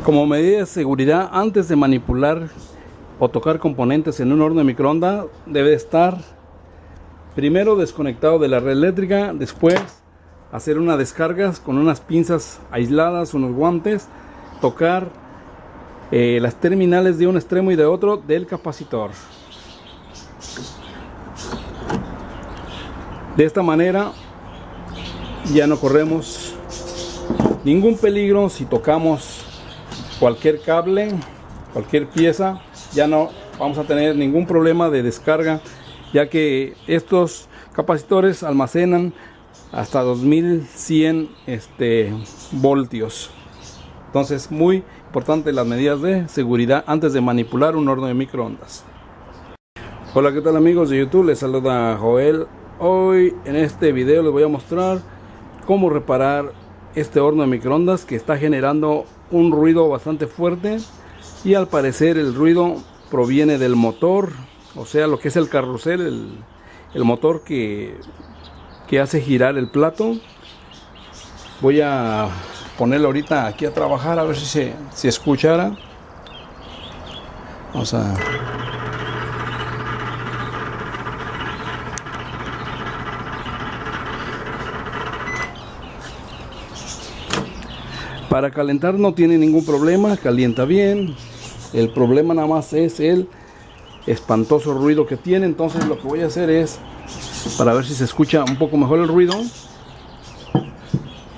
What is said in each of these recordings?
Como medida de seguridad, antes de manipular o tocar componentes en un horno de microondas, debe estar primero desconectado de la red eléctrica, después hacer unas descargas con unas pinzas aisladas, unos guantes, tocar las terminales de un extremo y de otro del capacitor. De esta manera ya no corremos ningún peligro si tocamos cualquier cable, cualquier pieza. Ya no vamos a tener ningún problema de descarga, ya que estos capacitores almacenan hasta 2100 voltios. Entonces, muy importante las medidas de seguridad antes de manipular un horno de microondas. Hola, ¿qué tal amigos de YouTube? Les saluda Joel. Hoy en este video les voy a mostrar cómo reparar este horno de microondas que está generando un ruido bastante fuerte, y al parecer el ruido proviene del motor, o sea, lo que es el carrusel, el motor que hace girar el plato. Voy a ponerlo ahorita aquí a trabajar a ver si se escuchara. Vamos a... Para calentar no tiene ningún problema, calienta bien. El problema nada más es el espantoso ruido que tiene. Entonces lo que voy a hacer es, para ver si se escucha un poco mejor el ruido,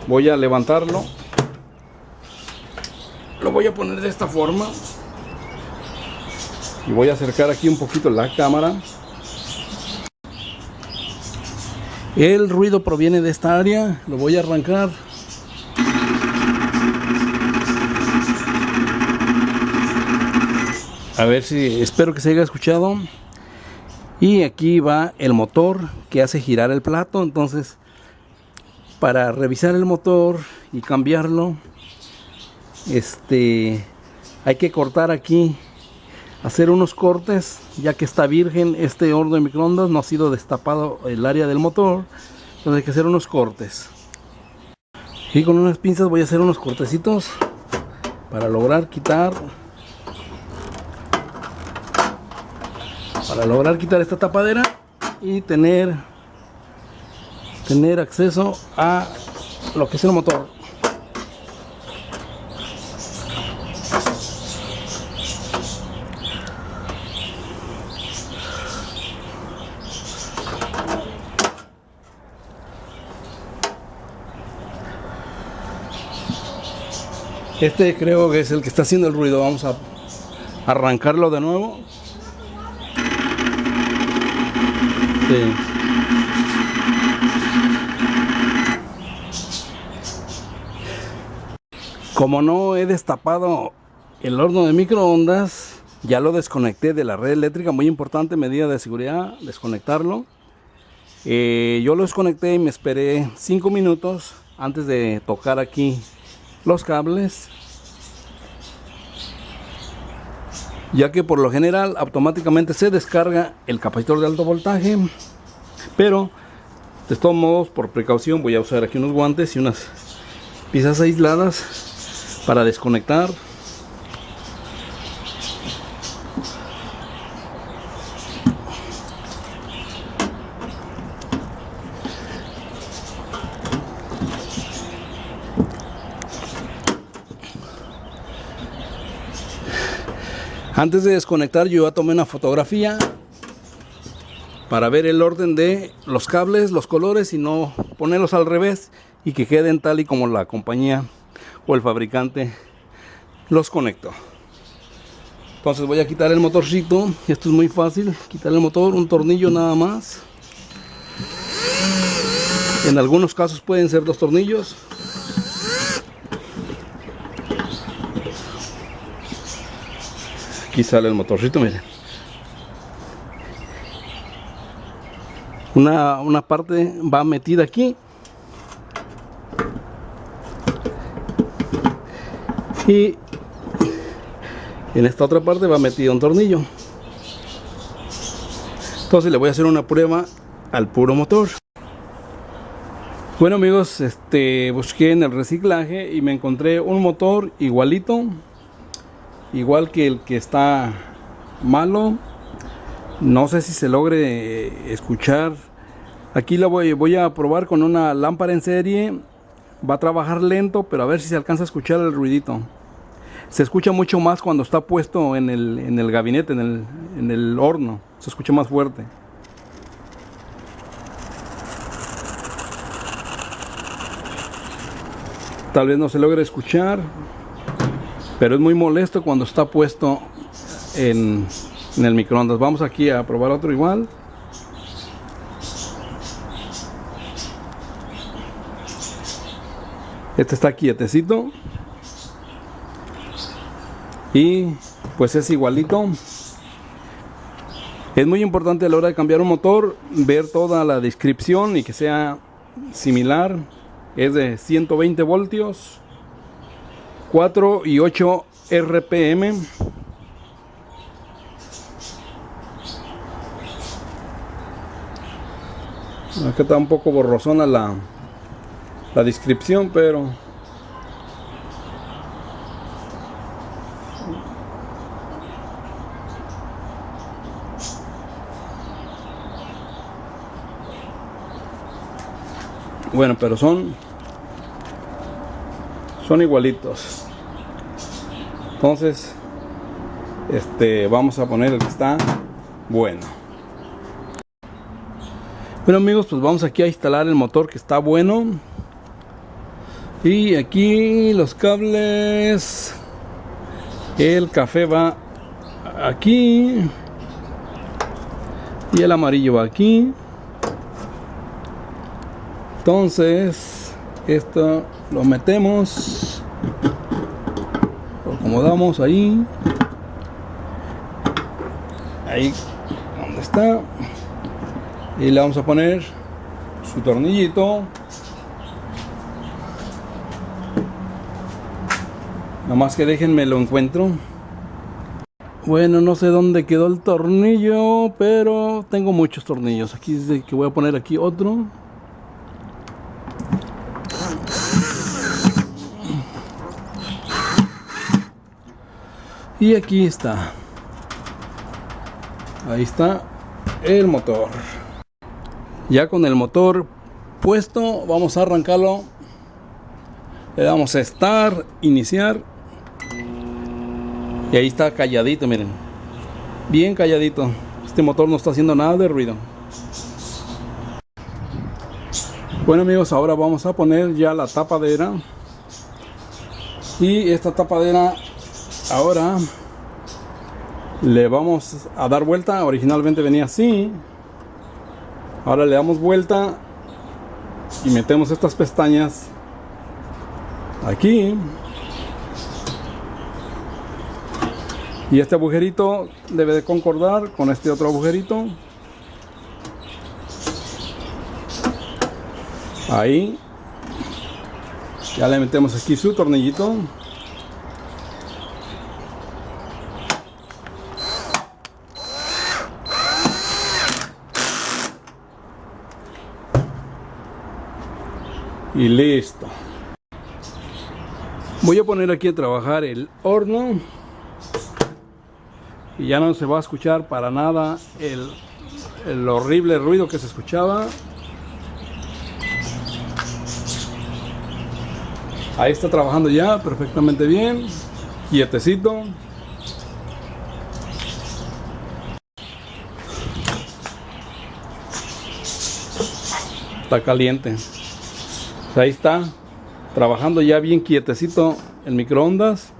voy a levantarlo. Lo voy a poner de esta forma y voy a acercar aquí un poquito la cámara. El ruido proviene de esta área. Lo voy a arrancar. A ver si, espero que se haya escuchado. Y aquí va el motor que hace girar el plato. Entonces, para revisar el motor y cambiarlo, hay que cortar aquí, hacer unos cortes, ya que está virgen este horno de microondas, no ha sido destapado el área del motor. Entonces hay que hacer unos cortes. Y con unas pinzas voy a hacer unos cortecitos para lograr quitar esta tapadera y tener acceso a lo que es el motor. Creo que es el que está haciendo el ruido. Vamos a arrancarlo de nuevo. Sí. Como no he destapado el horno de microondas, ya lo desconecté de la red eléctrica. Muy importante medida de seguridad, desconectarlo. Yo lo desconecté y me esperé 5 minutos antes de tocar aquí los cables, ya que por lo general automáticamente se descarga el capacitor de alto voltaje. Pero de todos modos, por precaución, voy a usar aquí unos guantes y unas piezas aisladas para desconectar. Antes de desconectar, yo ya tomé una fotografía para ver el orden de los cables, los colores, y no ponerlos al revés y que queden tal y como la compañía o el fabricante los conectó. Entonces voy a quitar el motorcito. Esto es muy fácil, quitar el motor, un tornillo nada más. En algunos casos pueden ser 2 tornillos. Aquí sale el motorcito, miren. Una parte va metida aquí y en esta otra parte va metido un tornillo. Entonces le voy a hacer una prueba al puro motor. Bueno amigos, busqué en el reciclaje y me encontré un motor igualito, igual que el que está malo. No sé si se logre escuchar. Aquí lo voy a probar con una lámpara en serie. Va a trabajar lento, pero a ver si se alcanza a escuchar el ruidito. Se escucha mucho más cuando está puesto en el gabinete, en el horno. Se escucha más fuerte. Tal vez no se logre escuchar, pero es muy molesto cuando está puesto en el microondas. Vamos aquí a probar otro igual. Este está quietecito y pues es igualito. Es muy importante a la hora de cambiar un motor ver toda la descripción y que sea similar. Es de 120 voltios, 4 y 8 RPM. Acá está un poco borrosona la descripción, pero bueno, pero son igualitos. Entonces vamos a poner el que está bueno. Bueno amigos, pues vamos aquí a instalar el motor que está bueno. Y aquí los cables, el café va aquí y el amarillo va aquí. Entonces esto lo metemos, lo acomodamos ahí donde está, y le vamos a poner su tornillito. Nomás que déjenme lo encuentro. Bueno, no sé dónde quedó el tornillo, pero tengo muchos tornillos. Aquí dice que voy a poner aquí otro. Y aquí está. Ahí está el motor. Ya con el motor puesto, vamos a arrancarlo. Le damos a Start, iniciar. Y ahí está calladito, miren. Bien calladito. Este motor no está haciendo nada de ruido. Bueno amigos, ahora vamos a poner ya la tapadera. Y esta tapadera ahora le vamos a dar vuelta. Originalmente venía así. Ahora le damos vuelta y metemos estas pestañas aquí. Y este agujerito debe de concordar con este otro agujerito. Ahí. Ya le metemos aquí su tornillito. Y listo. Voy a poner aquí a trabajar el horno. Y ya no se va a escuchar para nada el horrible ruido que se escuchaba. Ahí está trabajando ya perfectamente bien. Quietecito. Está caliente. Ahí está trabajando ya bien quietecito el microondas.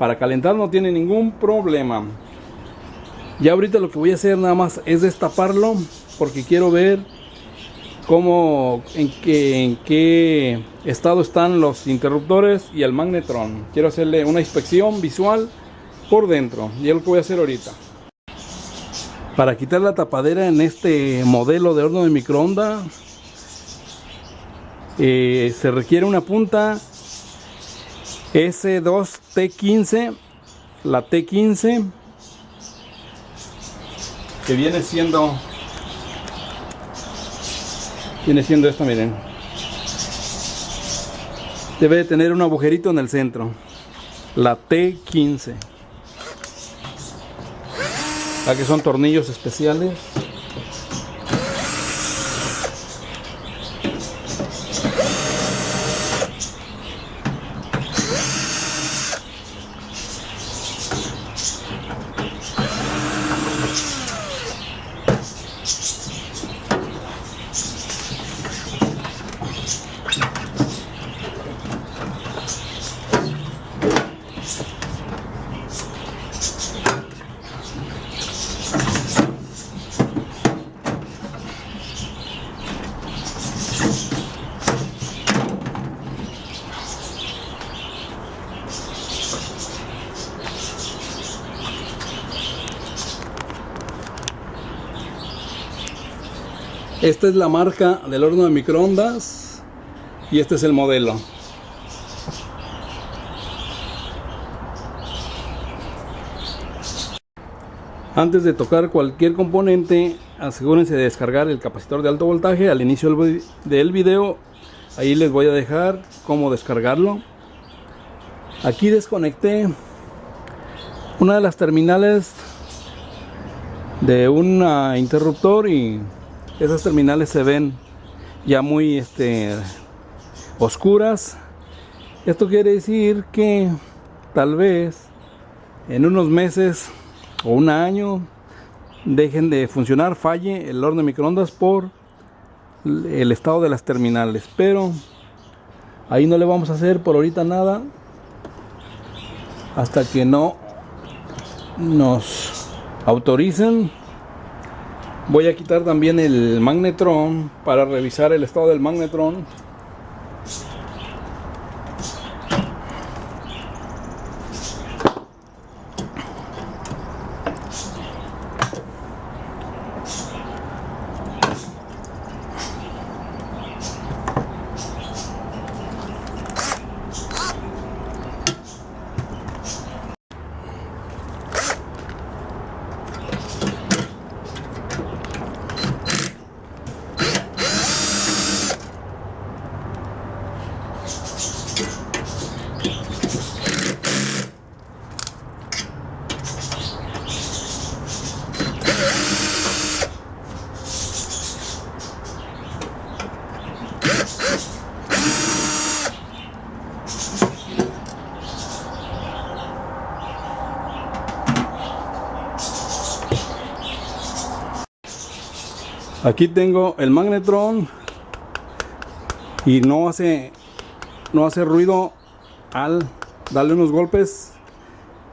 Para calentar no tiene ningún problema. Ya ahorita lo que voy a hacer nada más es destaparlo, porque quiero ver en qué estado están los interruptores y el magnetrón. Quiero hacerle una inspección visual por dentro, y es lo que voy a hacer ahorita. Para quitar la tapadera en este modelo de horno de microondas se requiere una punta S2T15, la T15, que viene siendo esta, miren. Debe de tener un agujerito en el centro, la T15. Aquí son tornillos especiales. Esta es la marca del horno de microondas y este es el modelo. Antes de tocar cualquier componente, asegúrense de descargar el capacitor de alto voltaje al inicio del video. Ahí les voy a dejar cómo descargarlo. Aquí desconecté una de las terminales de un interruptor y esas terminales se ven ya muy oscuras. Esto quiere decir que tal vez en unos meses o un año dejen de funcionar, falle el horno de microondas por el estado de las terminales. Pero ahí no le vamos a hacer por ahorita nada hasta que no nos autoricen. Voy a quitar también el magnetrón para revisar el estado del magnetrón. Aquí tengo el magnetrón y no hace ruido al darle unos golpes.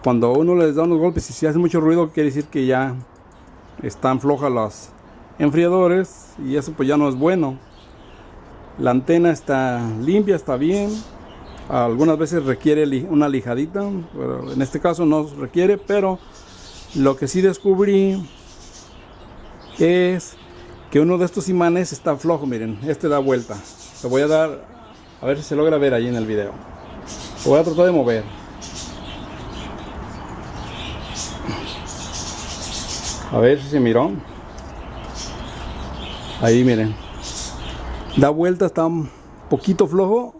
Cuando uno les da unos golpes y si hace mucho ruido, quiere decir que ya están flojas los enfriadores y eso pues ya no es bueno. La antena está limpia, está bien. Algunas veces requiere una lijadita, pero en este caso no requiere. Pero lo que sí descubrí es que uno de estos imanes está flojo. Miren, este da vuelta. Le voy a dar, a ver si se logra ver ahí en el video. Lo voy a tratar de mover. A ver si se miró. Ahí miren, da vuelta, está un poquito flojo.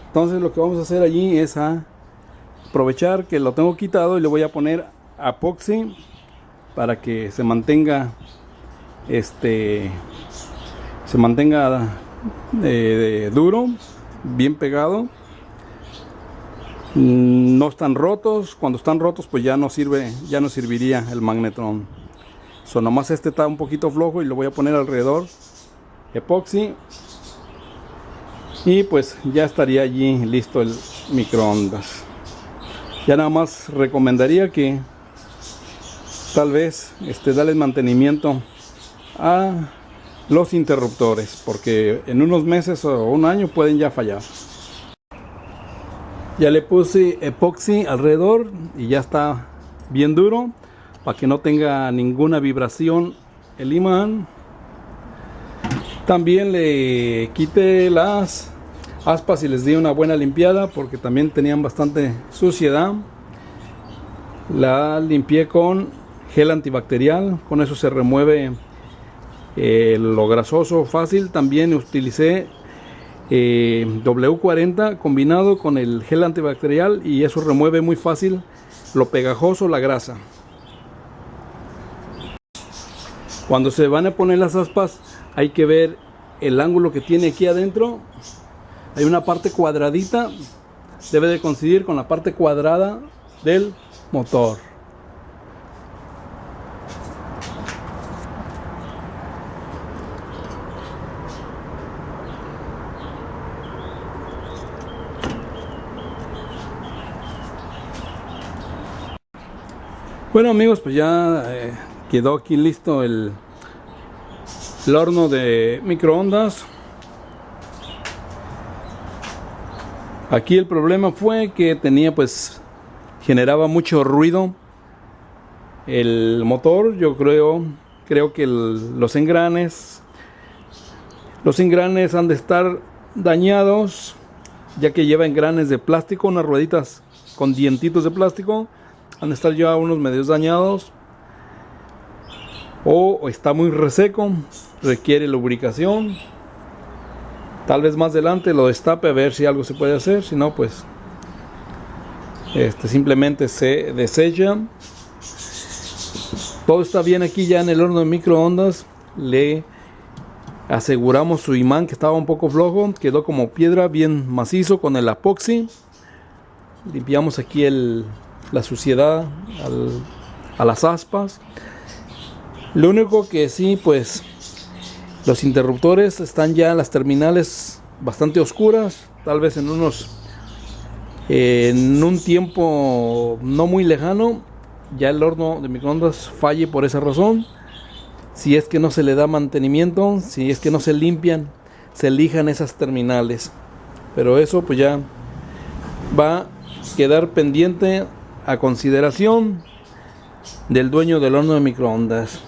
Entonces lo que vamos a hacer allí es aprovechar que lo tengo quitado y le voy a poner epoxi para que se mantenga duro, bien pegado. No están rotos. Cuando están rotos pues ya no serviría el magnetrón. Nomás este está un poquito flojo y lo voy a poner alrededor epoxi y pues ya estaría allí listo el microondas. Ya nada más recomendaría que tal vez darle mantenimiento a los interruptores, porque en unos meses o un año pueden ya fallar. Ya le puse epoxi alrededor y ya está bien duro para que no tenga ninguna vibración el imán. También le quité las aspas y les di una buena limpiada porque también tenían bastante suciedad. La limpié con gel antibacterial, con eso se remueve lo grasoso fácil. También utilicé W40 combinado con el gel antibacterial y eso remueve muy fácil lo pegajoso, la grasa. Cuando se van a poner las aspas, hay que ver el ángulo que tiene aquí adentro. Hay una parte cuadradita, debe de coincidir con la parte cuadrada del motor. Bueno amigos, pues ya quedó aquí listo el horno de microondas. Aquí el problema fue que generaba mucho ruido el motor. Yo creo que los engranes han de estar dañados, ya que lleva engranes de plástico, unas rueditas con dientitos de plástico. Han de estar ya unos medios dañados, o está muy reseco, requiere lubricación. Tal vez más adelante lo destape a ver si algo se puede hacer. Si no, pues simplemente se desecha. Todo está bien aquí ya en el horno de microondas. Le aseguramos su imán, que estaba un poco flojo, quedó como piedra, bien macizo con el epoxi. Limpiamos aquí la suciedad a las aspas. Lo único que sí, pues los interruptores están ya en las terminales bastante oscuras. Tal vez en un tiempo no muy lejano ya el horno de microondas falle por esa razón. Si es que no se le da mantenimiento, si es que no se limpian, se lijan esas terminales. Pero eso pues ya va a quedar pendiente a consideración del dueño del horno de microondas.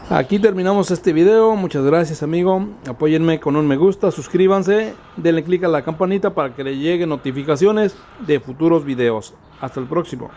Aquí terminamos este video. Muchas gracias amigo. Apóyenme con un me gusta, suscríbanse, denle click a la campanita para que le lleguen notificaciones de futuros videos. Hasta el próximo.